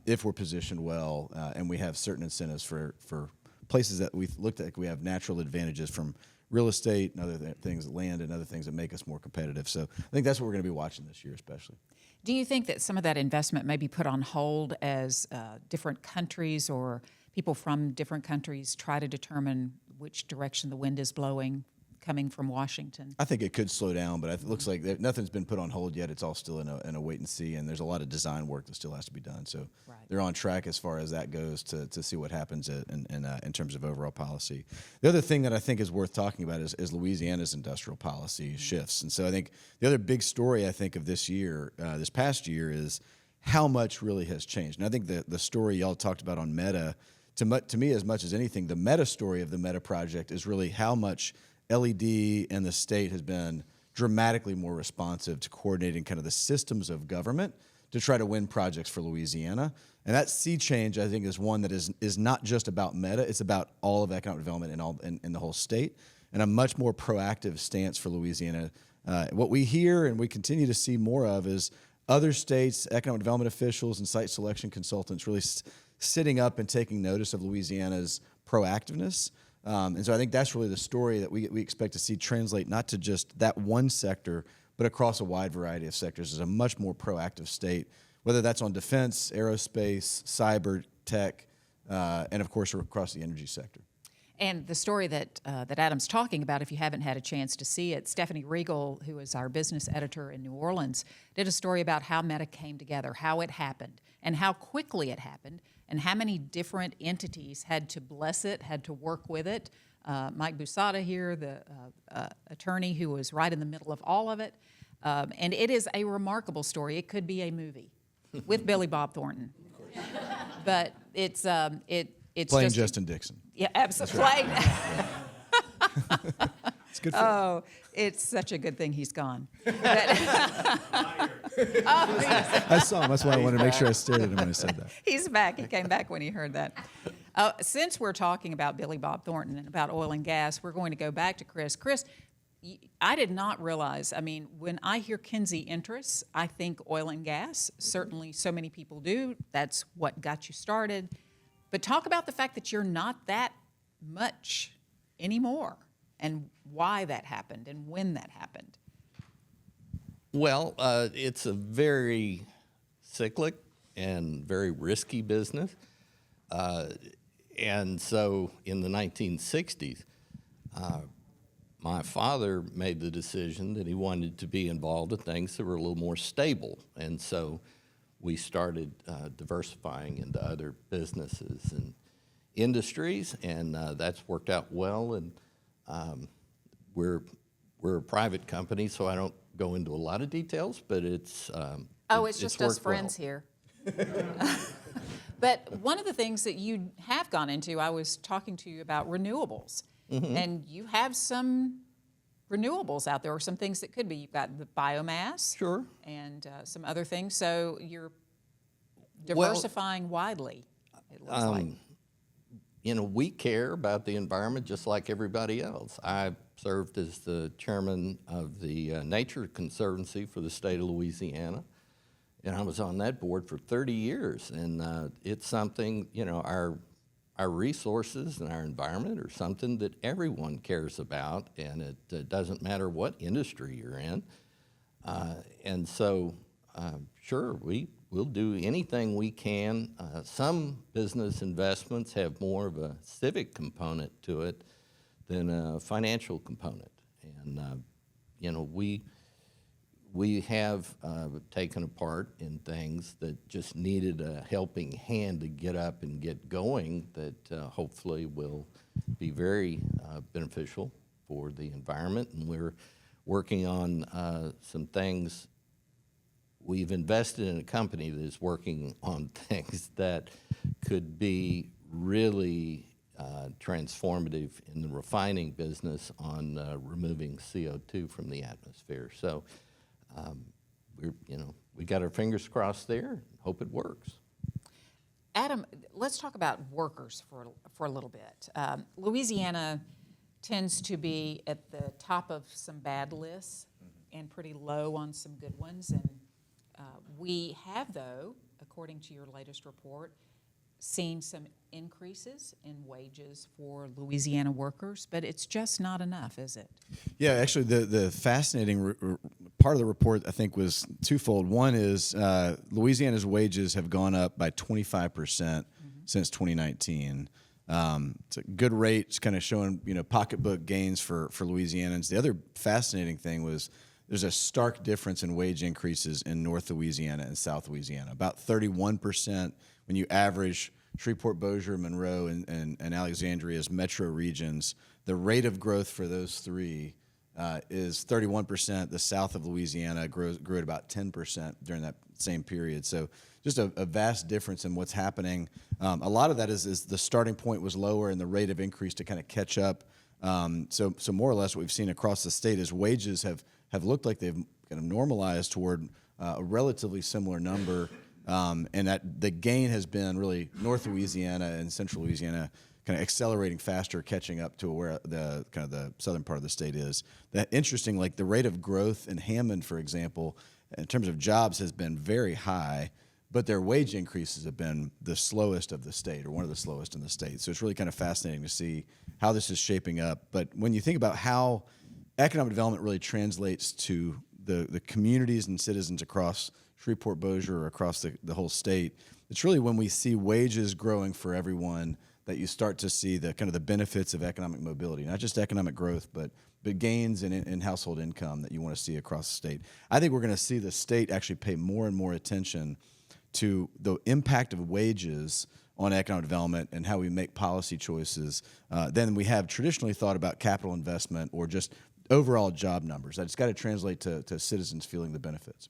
If we're positioned well and we have certain incentives for places that we've looked at. We have natural advantages from real estate and other things, land and other things that make us more competitive. So I think that's what we're going to be watching this year especially. Do you think that some of that investment may be put on hold as different countries or people from different countries try to determine which direction the wind is blowing coming from Washington? I think it could slow down, but it looks like nothing's been put on hold yet. It's all still in a wait and see, and there's a lot of design work that still has to be done. So they're on track as far as that goes to see what happens in terms of overall policy. The other thing that I think is worth talking about is Louisiana's industrial policy shifts. And so I think the other big story I think of this year, this past year, is how much really has changed. And I think the story y'all talked about on Meta, to me as much as anything, the meta story of the Meta project is really how much LED and the state has been dramatically more responsive to coordinating kind of the systems of government to try to win projects for Louisiana. And that sea change, I think, is one that is not just about Meta, it's about all of economic development in the whole state, and a much more proactive stance for Louisiana. What we hear and we continue to see more of is other states, economic development officials and site selection consultants really sitting up and taking notice of Louisiana's proactiveness. And so I think that's really the story that we expect to see translate not to just that one sector, but across a wide variety of sectors as a much more proactive state, whether that's on defense, aerospace, cyber, tech, and of course across the energy sector. And the story that Adam's talking about, if you haven't had a chance to see it, Stephanie Riegel, who is our business editor in New Orleans, did a story about how Meta came together, how it happened, and how quickly it happened, and how many different entities had to bless it, had to work with it. Mike Busada here, the attorney who was right in the middle of all of it. And it is a remarkable story. It could be a movie with Billy Bob Thornton. But it it's Playing just Justyn Dixon. Yeah, absolutely. It's good for Oh, it's such a good thing he's gone. I saw him. That's why I wanted to make sure I stared at him when I said that. He's back. He came back when he heard that. Since we're talking about Billy Bob Thornton and about oil and gas, we're going to go back to Chris. Chris, I did not realize, I mean, when I hear Kinsey Interests, I think oil and gas. Certainly so many people do. That's what got you started. But talk about the fact that you're not that much anymore and why that happened and when that happened. Well, it's a very cyclic and very risky business. And so in the 1960s, my father made the decision that he wanted to be involved in things that were a little more stable. And so we started diversifying into other businesses and industries, and that's worked out well. And we're a private company, so I don't go into a lot of details, but it's it's just us friends here. But one of the things that you have gone into, I was talking to you about renewables, and you have some renewables out there, or some things that could be. You've got the biomass, Sure, and some other things. So you're diversifying widely. It looks like. You know, we care about the environment just like everybody else. I served as the chairman of the Nature Conservancy for the state of Louisiana, and I was on that board for 30 years. And it's something, you know, our resources and our environment are something that everyone cares about, and it doesn't matter what industry you're in. And so, sure, we'll do anything we can. Some business investments have more of a civic component to it than a financial component. And, you know, we have taken a part in things that just needed a helping hand to get up and get going that hopefully will be very beneficial for the environment. And we're working on some things. We've invested in a company that is working on things that could be really transformative in the refining business on removing CO2 from the atmosphere. So we got our fingers crossed there. Hope it works. Adam, let's talk about workers for a little bit. Louisiana tends to be at the top of some bad lists and pretty low on some good ones. And we have, though, according to your latest report, seen some increases in wages for Louisiana workers, but it's just not enough, is it? Yeah, actually, the fascinating part of the report, I think, was twofold. One is Louisiana's wages have gone up by 25% since 2019. It's a good rate. It's kind of showing, pocketbook gains for Louisianans. The other fascinating thing was there's a stark difference in wage increases in North Louisiana and South Louisiana. About 31% when you average Shreveport-Bossier, Monroe, and Alexandria's metro regions. The rate of growth for those three is 31%. The south of Louisiana grew at about 10% during that same period. So just a vast difference in what's happening. A lot of that is the starting point was lower and the rate of increase to kind of catch up. So more or less what we've seen across the state is wages have looked like they've kind of normalized toward a relatively similar number. And that the gain has been really North Louisiana and Central Louisiana kind of accelerating faster, catching up to where the kind of the southern part of the state is. That interesting, like the rate of growth in Hammond, for example, in terms of jobs has been very high, but their wage increases have been the slowest of the state, or one of the slowest in the state. So it's really kind of fascinating to see how this is shaping up. But when you think about how economic development really translates to the communities and citizens across Shreveport-Bossier or across the whole state, it's really when we see wages growing for everyone that you start to see the kind of the benefits of economic mobility, not just economic growth, but gains in household income that you want to see across the state. I think we're going to see the state actually pay more and more attention to the impact of wages on economic development and how we make policy choices than we have traditionally thought about capital investment or just overall job numbers. It's got to translate to citizens feeling the benefits.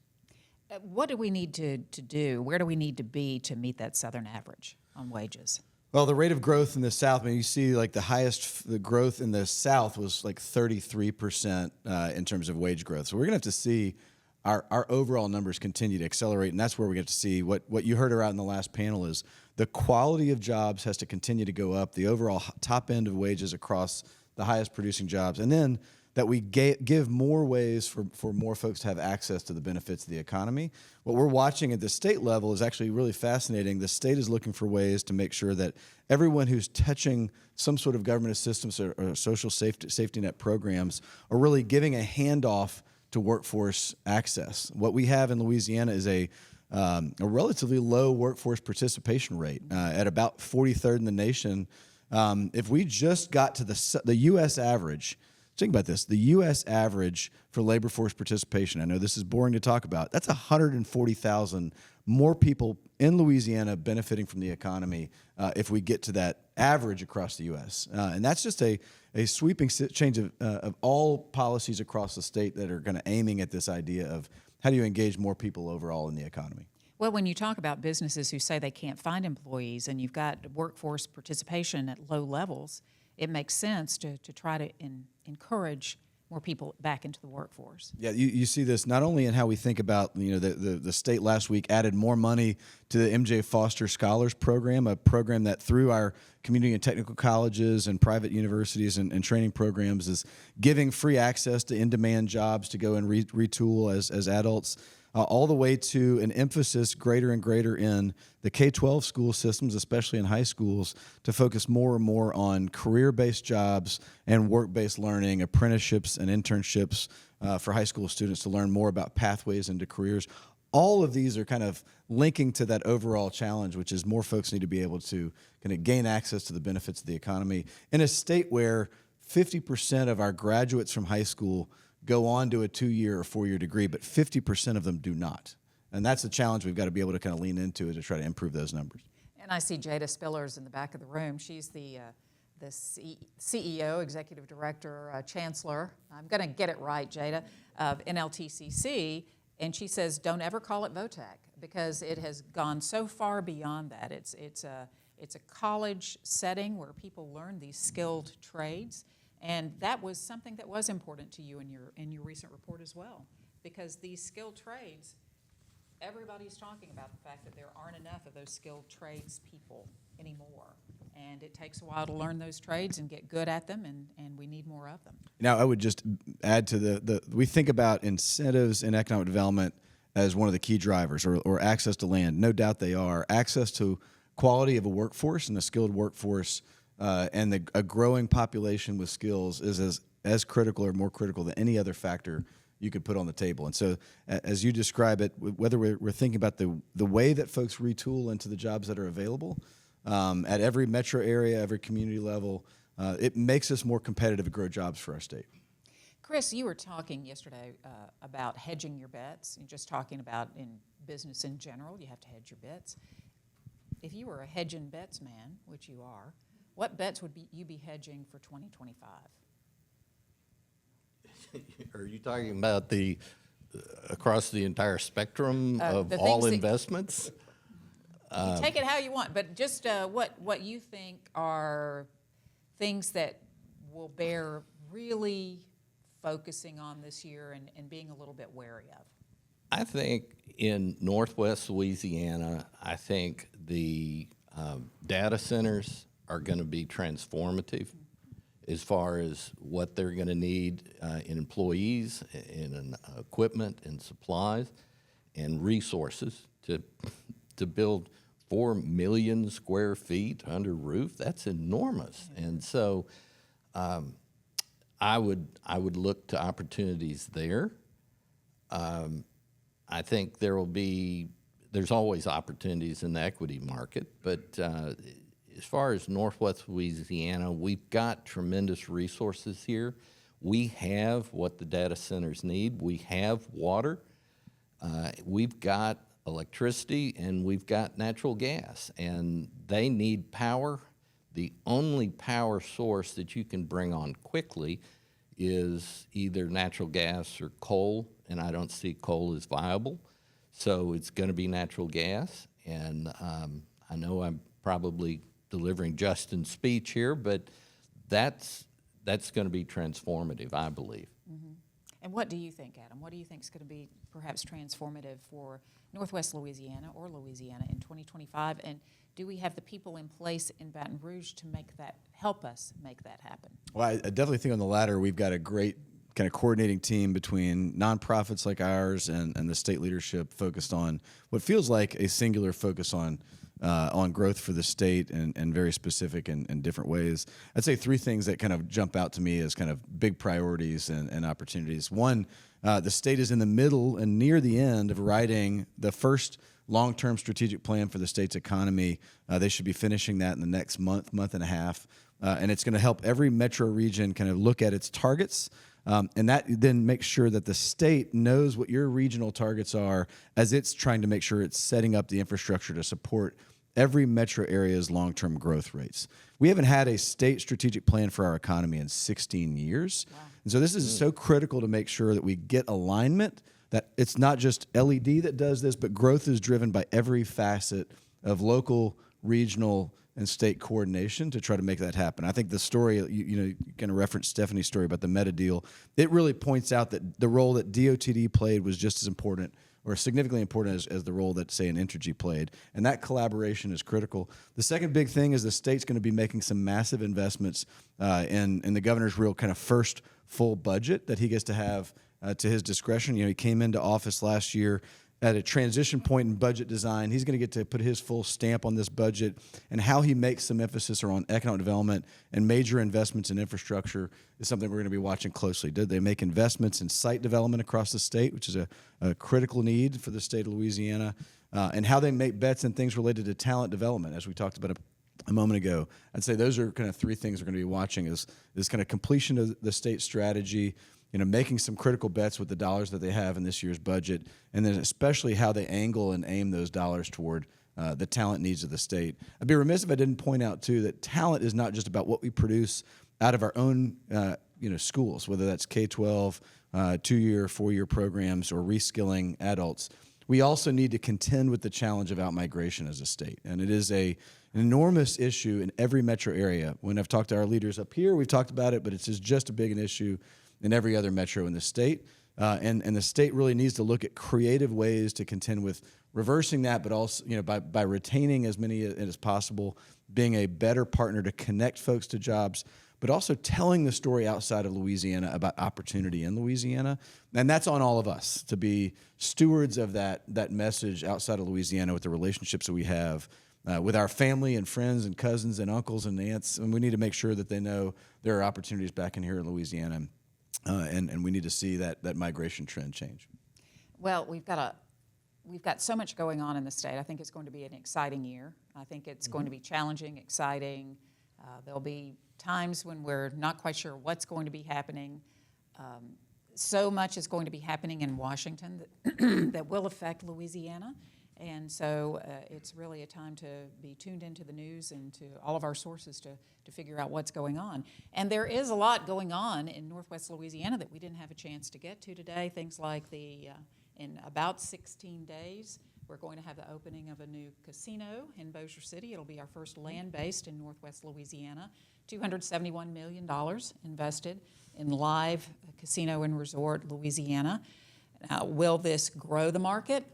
What do we need to do? Where do we need to be to meet that Southern average on wages? Well, the rate of growth in the South, I mean, you see like the growth in the South was like 33% in terms of wage growth. So we're going to have to see our overall numbers continue to accelerate, and that's where we get to see what you heard about in the last panel is the quality of jobs has to continue to go up, the overall top end of wages across the highest producing jobs, and then that we give more ways for more folks to have access to the benefits of the economy. What we're watching at the state level is actually really fascinating. The state is looking for ways to make sure that everyone who's touching some sort of government assistance or social safety net programs are really giving a handoff to workforce access. What we have in Louisiana is a relatively low workforce participation rate at about 43rd in the nation. If we just got to the U.S. average, think about this, the U.S. average for labor force participation, I know this is boring to talk about, that's 140,000 more people in Louisiana benefiting from the economy if we get to that average across the U.S. And that's just a sweeping change of all policies across the state that are going to aiming at this idea of how do you engage more people overall in the economy. Well, when you talk about businesses who say they can't find employees and you've got workforce participation at low levels, it makes sense to try to encourage more people back into the workforce. Yeah, you see this not only in how we think about, the state last week added more money to the MJ Foster Scholars Program, a program that through our community and technical colleges and private universities and training programs is giving free access to in-demand jobs to go and retool as adults. All the way to an emphasis greater and greater in the K-12 school systems, especially in high schools, to focus more and more on career-based jobs and work-based learning, apprenticeships and internships for high school students to learn more about pathways into careers. All of these are kind of linking to that overall challenge, which is more folks need to be able to kind of gain access to the benefits of the economy in a state where 50% of our graduates from high school go on to a 2-year or 4-year degree, but 50% of them do not. And that's the challenge we've got to be able to kind of lean into to try to improve those numbers. And I see Jada Spillers in the back of the room. She's the CEO, Executive Director, Chancellor, I'm going to get it right, Jada, of NLTCC, and she says don't ever call it VOTAC because it has gone so far beyond that. It's a college setting where people learn these skilled trades. And that was something that was important to you in your recent report as well, because these skilled trades, everybody's talking about the fact that there aren't enough of those skilled trades people anymore. And it takes a while to learn those trades and get good at them, and we need more of them. Now, I would just add to we think about incentives in economic development as one of the key drivers, or access to land. No doubt they are. Access to quality of a workforce and a skilled workforce and a growing population with skills is as critical or more critical than any other factor you could put on the table. And so as you describe it, whether we're thinking about the way that folks retool into the jobs that are available at every metro area, every community level, it makes us more competitive to grow jobs for our state. Chris, you were talking yesterday about hedging your bets and just talking about in business in general, you have to hedge your bets. If you were a hedging bets man, which you are, what bets would you be hedging for 2025? Are you talking about across the entire spectrum of all investments? You take it how you want, but just what you think are things that will bear really focusing on this year and being a little bit wary of. I think in Northwest Louisiana, I think the data centers are going to be transformative as far as what they're going to need in employees, in equipment and supplies and resources to build 4 million square feet under roof. That's enormous. And so I would look to opportunities there. I think there's always opportunities in the equity market, but as far as Northwest Louisiana, we've got tremendous resources here. We have what the data centers need. We have water. We've got electricity, and we've got natural gas, and they need power. The only power source that you can bring on quickly is either natural gas or coal, and I don't see coal as viable. So it's going to be natural gas, and I know I'm probably delivering Justyn's speech here, but that's going to be transformative, I believe. Mm-hmm. And what do you think, Adam? What do you think is going to be perhaps transformative for Northwest Louisiana or Louisiana in 2025? And do we have the people in place in Baton Rouge to help us make that happen? Well, I definitely think on the latter, we've got a great kind of coordinating team between nonprofits like ours and the state leadership focused on what feels like a singular focus on growth for the state and very specific in different ways. I'd say three things that kind of jump out to me as kind of big priorities and opportunities. One, the state is in the middle and near the end of writing the first long-term strategic plan for the state's economy. They should be finishing that in the next month and a half. And it's going to help every metro region kind of look at its targets. And that then makes sure that the state knows what your regional targets are as it's trying to make sure it's setting up the infrastructure to support every metro area's long-term growth rates. We haven't had a state strategic plan for our economy in 16 years. Wow. And so this is so critical to make sure that we get alignment, that it's not just LED that does this, but growth is driven by every facet of local, regional, and state coordination to try to make that happen. I think the story, you kind of referenced Stephanie's story about the Meta deal. It really points out that the role that DOTD played was just as important or significantly important as the role that, say, an Entergy played. And that collaboration is critical. The second big thing is the state's going to be making some massive investments in the governor's real kind of first full budget that he gets to have to his discretion. He came into office last year at a transition point in budget design. He's going to get to put his full stamp on this budget, and how he makes some emphasis around economic development and major investments in infrastructure is something we're going to be watching closely. Did they make investments in site development across the state, which is a critical need for the state of Louisiana, and how they make bets in things related to talent development, as we talked about a moment ago. I'd say those are kind of three things we're going to be watching: is kind of completion of the state strategy, making some critical bets with the dollars that they have in this year's budget, and then especially how they angle and aim those dollars toward the talent needs of the state. I'd be remiss if I didn't point out, too, that talent is not just about what we produce out of our own schools, whether that's K-12, 2-year, 4-year programs, or reskilling adults. We also need to contend with the challenge of outmigration as a state, and it is an enormous issue in every metro area. When I've talked to our leaders up here, we've talked about it, but it's just as big an issue in every other metro in the state. And the state really needs to look at creative ways to contend with reversing that, but also by retaining as many as possible, being a better partner to connect folks to jobs, but also telling the story outside of Louisiana about opportunity in Louisiana. And that's on all of us to be stewards of that message outside of Louisiana with the relationships that we have with our family and friends and cousins and uncles and aunts. And we need to make sure that they know there are opportunities back in here in Louisiana. And we need to see that migration trend change. Well, we've got so much going on in the state. I think it's going to be an exciting year. I think it's going to be challenging, exciting. There'll be times when we're not quite sure what's going to be happening. So much is going to be happening in Washington that will affect Louisiana. And so it's really a time to be tuned into the news and to all of our sources to figure out what's going on. And there is a lot going on in Northwest Louisiana that we didn't have a chance to get to today. Things like in about 16 days, we're going to have the opening of a new casino in Bossier City. It'll be our first land-based in Northwest Louisiana. $271 million invested in live casino and resort Louisiana. Will this grow the market?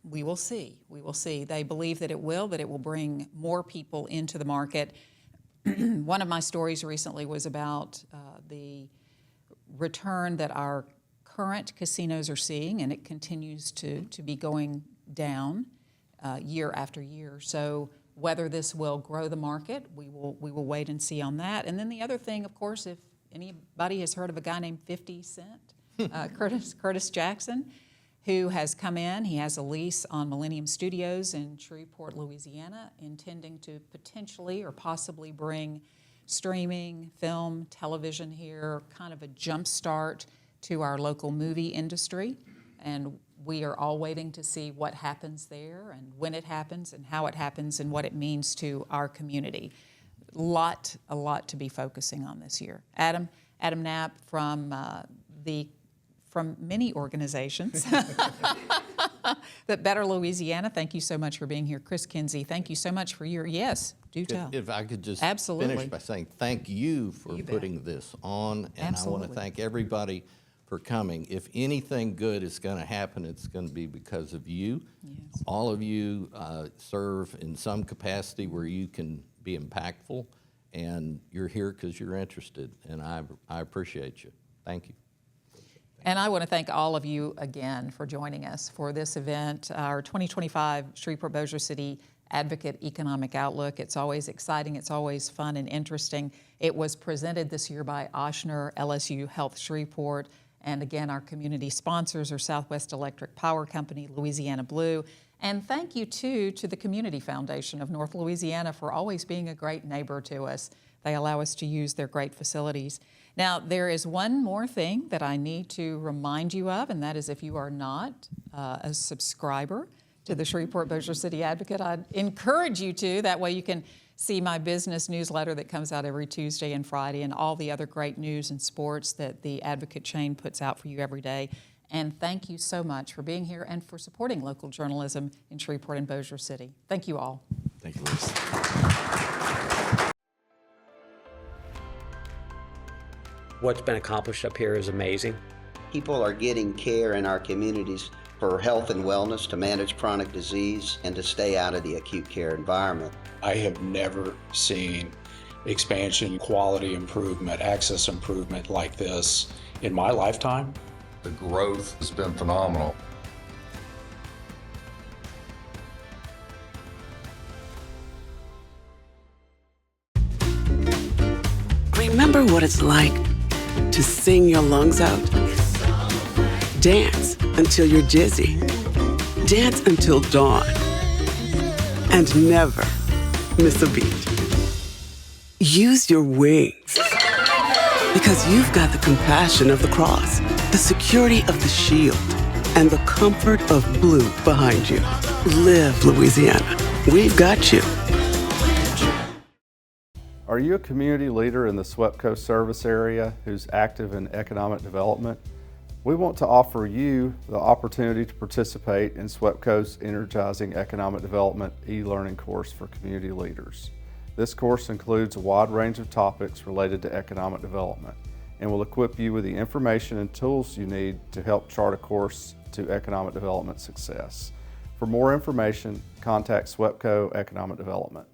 We will see. We will see. They believe that it will bring more people into the market. One of my stories recently was about the return that our current casinos are seeing, and it continues to be going down year after year. So whether this will grow the market, we will wait and see on that. And then the other thing, of course, if anybody has heard of a guy named 50 Cent, Curtis Jackson, who has come in. He has a lease on Millennium Studios in Shreveport, Louisiana, intending to potentially or possibly bring streaming, film, television here, kind of a jump start to our local movie industry. And we are all waiting to see what happens there and when it happens and how it happens and what it means to our community. A lot to be focusing on this year. Adam Knapp from many organizations But Better Louisiana, thank you so much for being here. Chris Kinsey, thank you so much for your, yes, do tell. If I could just Absolutely. finish by saying thank you for You bet. putting this on, and I want Absolutely. to thank everybody for coming. If anything good is going to happen, it's going to be because of you. Yes. All of you serve in some capacity where you can be impactful, and you're here because you're interested, and I appreciate you. Thank you. And I want to thank all of you again for joining us for this event, our 2025 Shreveport-Bossier City Advocate Economic Outlook. It's always exciting, it's always fun and interesting. It was presented this year by Ochsner, LSU Health Shreveport, and again, our community sponsors are Southwest Electric Power Company, Louisiana Blue, and thank you too to the Community Foundation of North Louisiana for always being a great neighbor to us. They allow us to use their great facilities. Now, there is one more thing that I need to remind you of, and that is if you are not a subscriber to the Shreveport-Bossier City Advocate, I'd encourage you to. That way you can see my business newsletter that comes out every Tuesday and Friday and all the other great news and sports that the Advocate chain puts out for you every day. And thank you so much for being here and for supporting local journalism in Shreveport and Bossier City. Thank you all. Thank you, Liz. What's been accomplished up here is amazing. People are getting care in our communities for health and wellness, to manage chronic disease, and to stay out of the acute care environment. I have never seen expansion, quality improvement, access improvement like this in my lifetime. The growth has been phenomenal. Remember what it's like to sing your lungs out? Dance until you're dizzy. Dance until dawn. And never miss a beat. Use your wings. Because you've got the compassion of the cross, the security of the shield, and the comfort of blue behind you. Live Louisiana. We've got you. Are you a community leader in the SWEPCO service area who's active in economic development? We want to offer you the opportunity to participate in SWEPCO's Energizing Economic Development e-learning course for community leaders. This course includes a wide range of topics related to economic development and will equip you with the information and tools you need to help chart a course to economic development success. For more information, contact SWEPCO Economic Development.